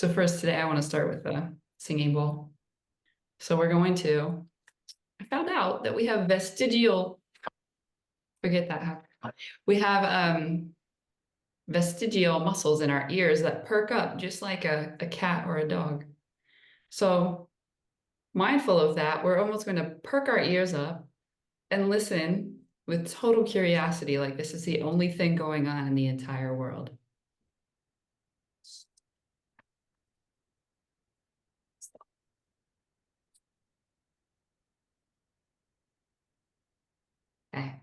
So first today, I want to start with a singing bowl. So we're going to, I found out that we have forget that. We have vestigial muscles in our ears that perk up just like a cat or a dog. So mindful of that, we're almost going to perk our ears up and listen with total curiosity, like this is the only thing going on in the entire world. Okay.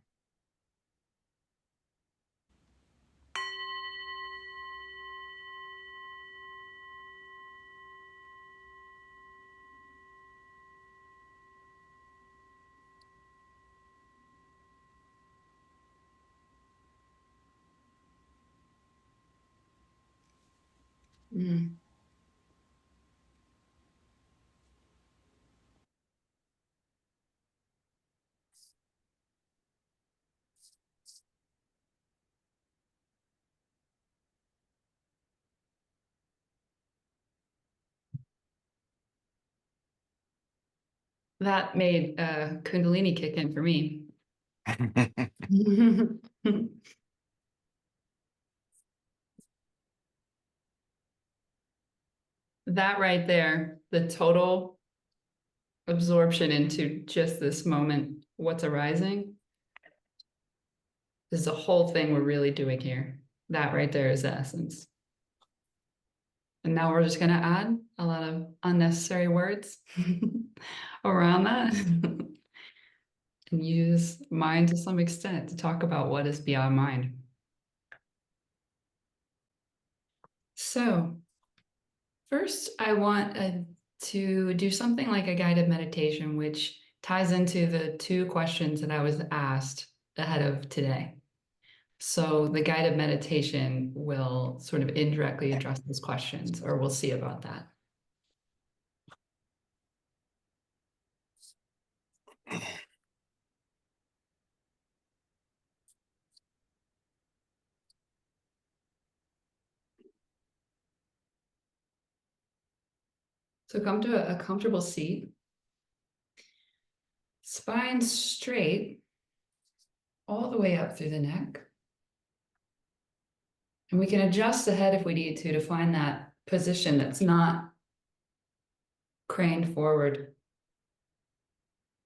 Mm. That made Kundalini kick in for me. That right there, the total absorption into just this moment, what's arising, is the whole thing we're really doing here. That right there is the essence. And now we're just going to add a lot of unnecessary words around that and use mind to some extent to talk about what is beyond mind. So first, I want to do something like a guided meditation, which ties into the two questions that I was asked ahead of today. So the guided meditation will sort of indirectly address those questions, or we'll see about that. So come to a comfortable seat, spine straight all the way up through the neck. And we can adjust the head if we need to find that position that's not craned forward.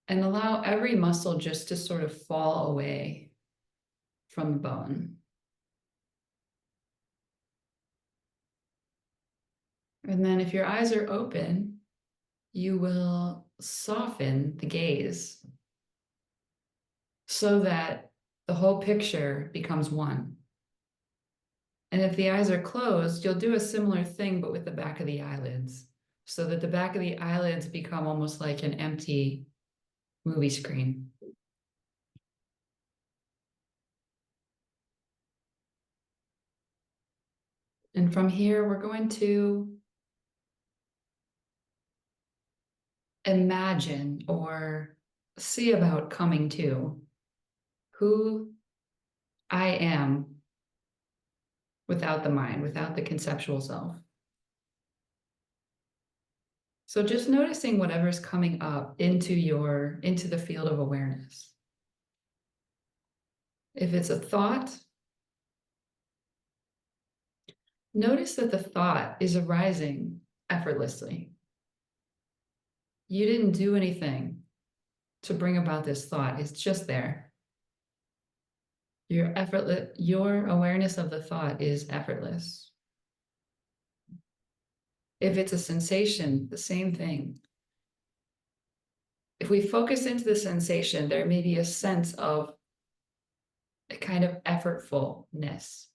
And allow every muscle just to sort of fall away from the bone. And then if your eyes are open, you will soften the gaze so that the whole picture becomes one. And if the eyes are closed, you'll do a similar thing, but with the back of the eyelids, so that the back of the eyelids become almost like an empty movie screen. And from here, we're going to imagine or see about coming to who I am without the mind, without the conceptual self. So just noticing whatever's coming up into the field of awareness. If it's a thought, notice that the thought is arising effortlessly. You didn't do anything to bring about this thought. It's just there. Your awareness of the thought is effortless. If it's a sensation, the same thing. If we focus into the sensation, there may be a sense of a kind of effortfulness.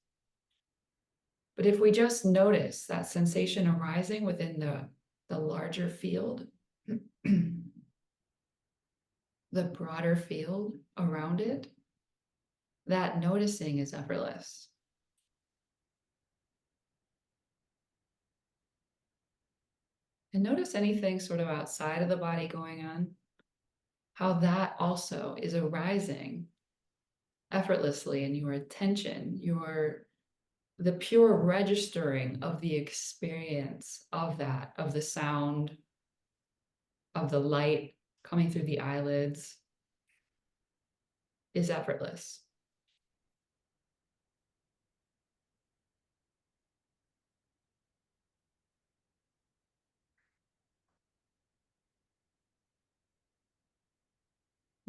But if we just notice that sensation arising within the larger field, the broader field around it, that noticing is effortless. And notice anything sort of outside of the body going on, how that also is arising effortlessly in your attention, your the pure registering of the experience of that, of the sound, of the light coming through the eyelids, is effortless.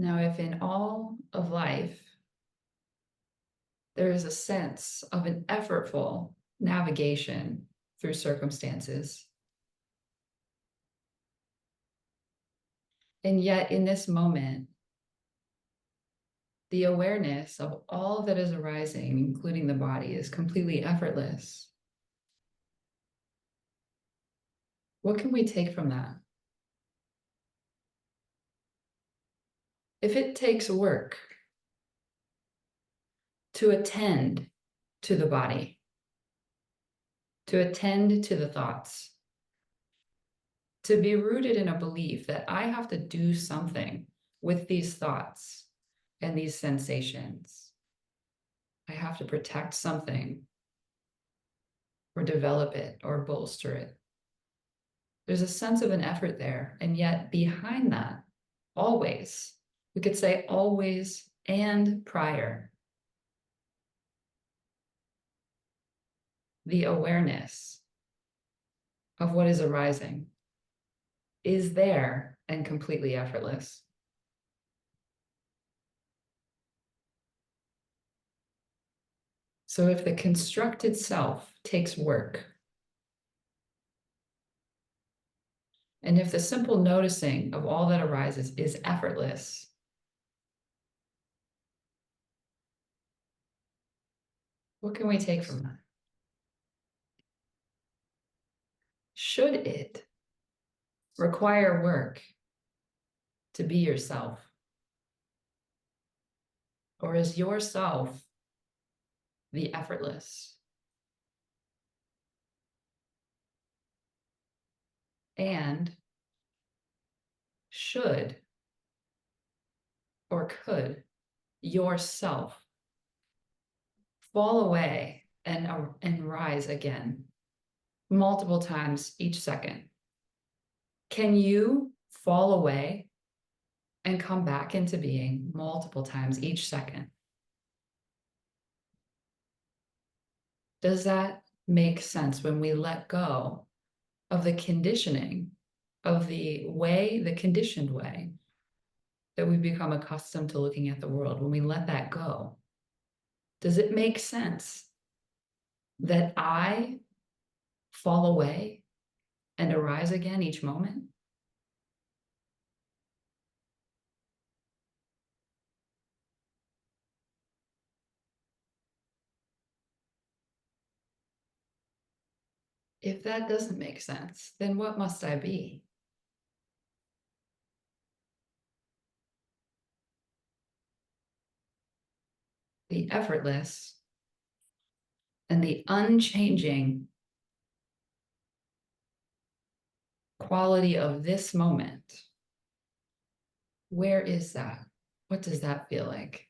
Now, if in all of life there is a sense of an effortful navigation through circumstances, and yet in this moment, the awareness of all that is arising, including the body, is completely effortless. What can we take from that? If it takes work to attend to the body, to attend to the thoughts, to be rooted in a belief that I have to do something with these thoughts and these sensations, I have to protect something or develop it or bolster it. There's a sense of an effort there. And yet behind that, always, we could say always and prior, the awareness of what is arising is there and completely effortless. So if the constructed self takes work, and if the simple noticing of all that arises is effortless, what can we take from that? Should it require work to be yourself? Or is yourself the effortless? And should or could yourself fall away and rise again multiple times each second? Can you fall away and come back into being multiple times each second? Does that make sense when we let go of the conditioning, of the conditioned way that we've become accustomed to looking at the world? When we let that go, does it make sense that I fall away and arise again each moment? If that doesn't make sense, then what must I be? The effortless and the unchanging quality of this moment. Where is that? What does that feel like?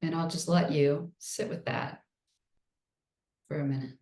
And I'll just let you sit with that for a minute.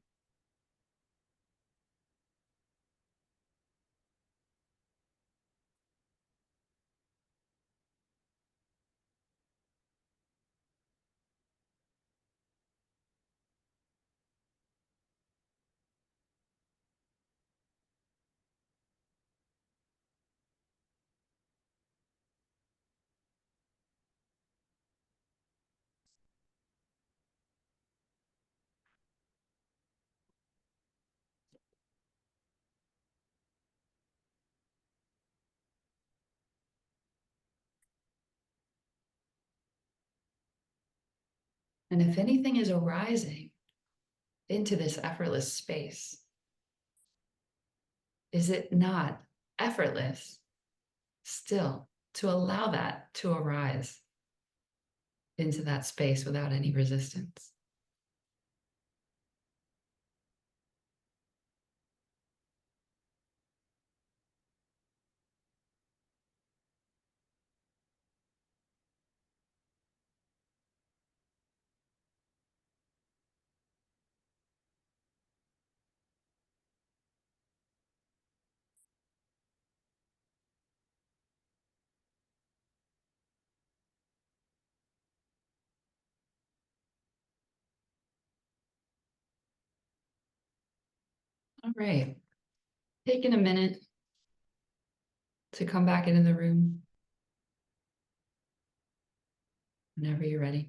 And if anything is arising into this effortless space, is it not effortless still to allow that to arise into that space without any resistance? All right. Taking a minute to come back into the room whenever you're ready.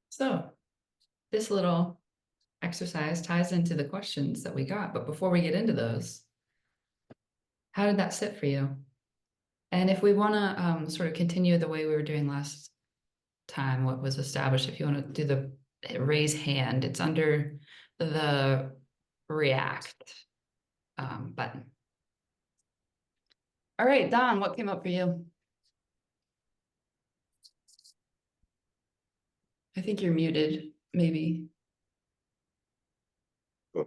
So this little exercise ties into the questions that we got. But before we get into those, how did that sit for you? And if we want to sort of continue the way we were doing last time, what was established, if you want to do the raise hand, it's under the react button. All right, Don, what came up for you? I think you're muted, maybe. There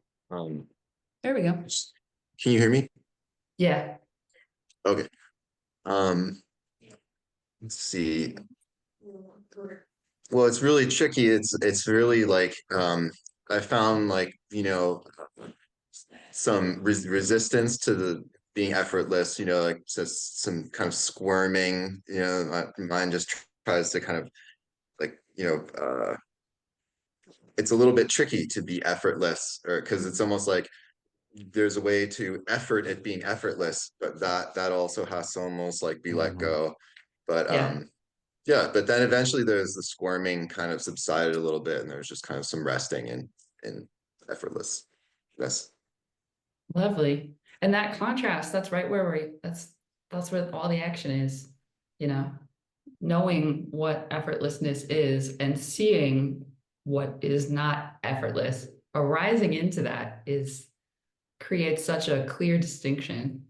we go. Can you hear me? Yeah. Okay. Let's see. Well, it's really tricky. It's really like I found like, some resistance to the being effortless, like just some kind of squirming, my mind just tries to kind of like, it's a little bit tricky to be effortless, or because it's almost like there's a way to effort at being effortless, but that also has to almost like be let go. But Yeah. yeah, but then eventually there's the squirming kind of subsided a little bit, and there's just kind of some resting in effortless. Yes. Lovely. And that contrast, that's right where that's where all the action is, knowing what effortlessness is and seeing what is not effortless. Arising into that creates such a clear distinction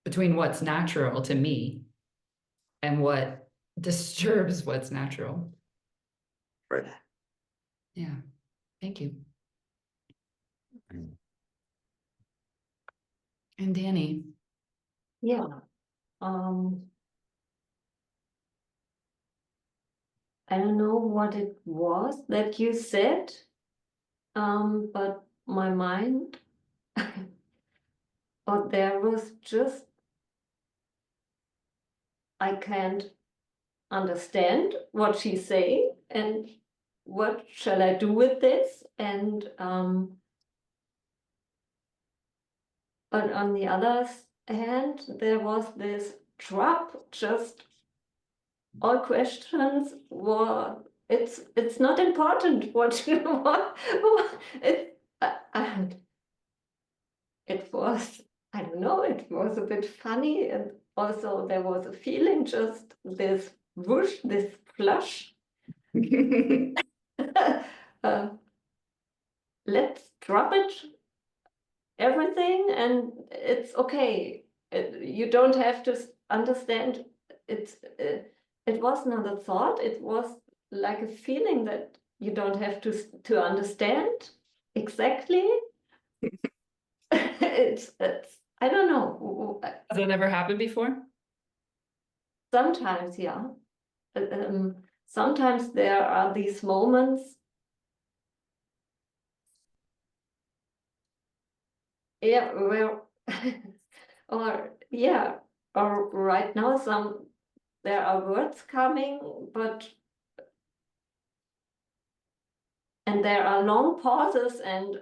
between what's natural to me and what disturbs what's natural. Right. Yeah. Thank you. And Danny. Yeah. I don't know what it was that you said, but my mind, or there was just, I can't understand what she's saying and what shall I do with this? And but on the other hand, there was this drop, just all questions were, it's not important what you want. It, and it was, I don't know, it was a bit funny, and also there was a feeling, just this whoosh, this flush. Let's drop it, everything, and it's okay. You don't have to understand. It was not a thought. It was like a feeling that you don't have to understand exactly. It's I don't know. Has that ever happened before? Sometimes, yeah. Sometimes there are these moments. Yeah, where, or yeah, or right now there are words coming, and there are long pauses, and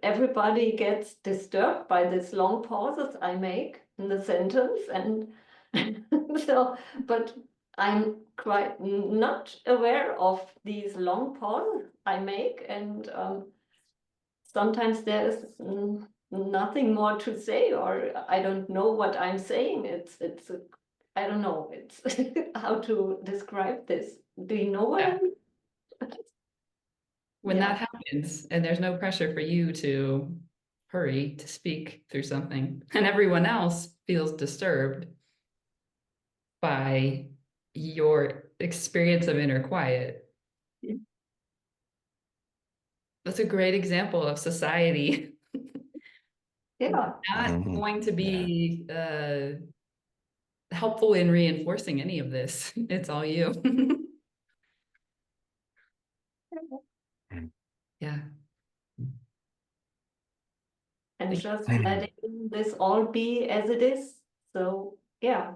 everybody gets disturbed by these long pauses I make in the sentence, and so, but I'm quite not aware of these long pauses I make, and sometimes there is nothing more to say, or I don't know what I'm saying. I don't know. It's how to describe this. Do you know what I mean? When that happens and there's no pressure for you to hurry to speak through something, and everyone else feels disturbed by your experience of inner quiet. That's a great example of society Yeah. Not going to be helpful in reinforcing any of this. It's all you. Yeah. And just letting this all be as it is. So yeah.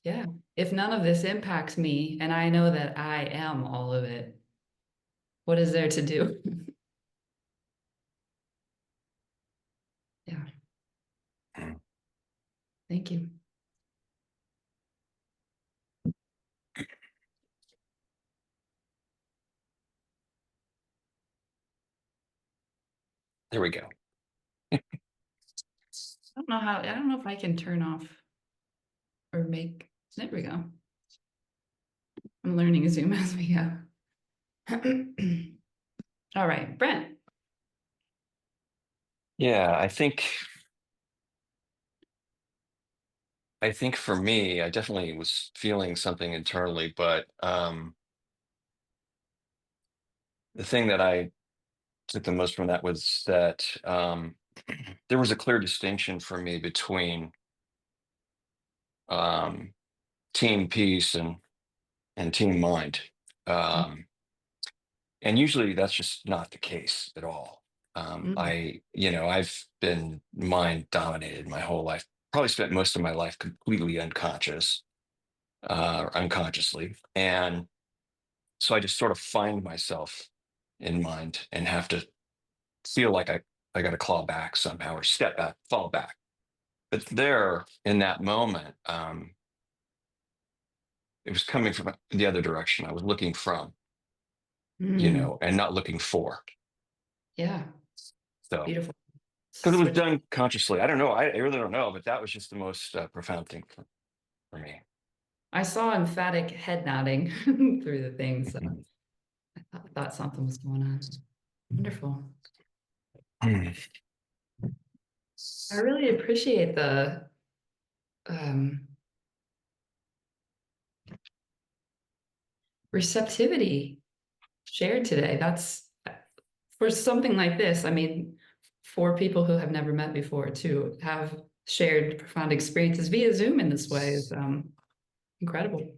Yeah. If none of this impacts me and I know that I am all of it, what is there to do? Yeah. Thank you. There we go. I don't know if I can turn off or make, there we go. I'm learning Zoom as we go. All right, Brent. Yeah, I think for me, I definitely was feeling something internally, but the thing that I took the most from that was that there was a clear distinction for me between team peace and team mind. And usually that's just not the case at all. I've been mind dominated my whole life, probably spent most of my life completely unconsciously. And so I just sort of find myself in mind and have to feel like I got to claw back somehow or step back, fall back. But there in that moment, it was coming from the other direction. I was looking from, and not looking for. Yeah. So Beautiful. because it was done consciously. I don't know. I really don't know, but that was just the most profound thing for me. I saw emphatic head nodding through the thing, so I thought something was going on. Wonderful. I really appreciate the receptivity shared today. That's for something like this. I mean, for people who have never met before, to have shared profound experiences via Zoom in this way is incredible.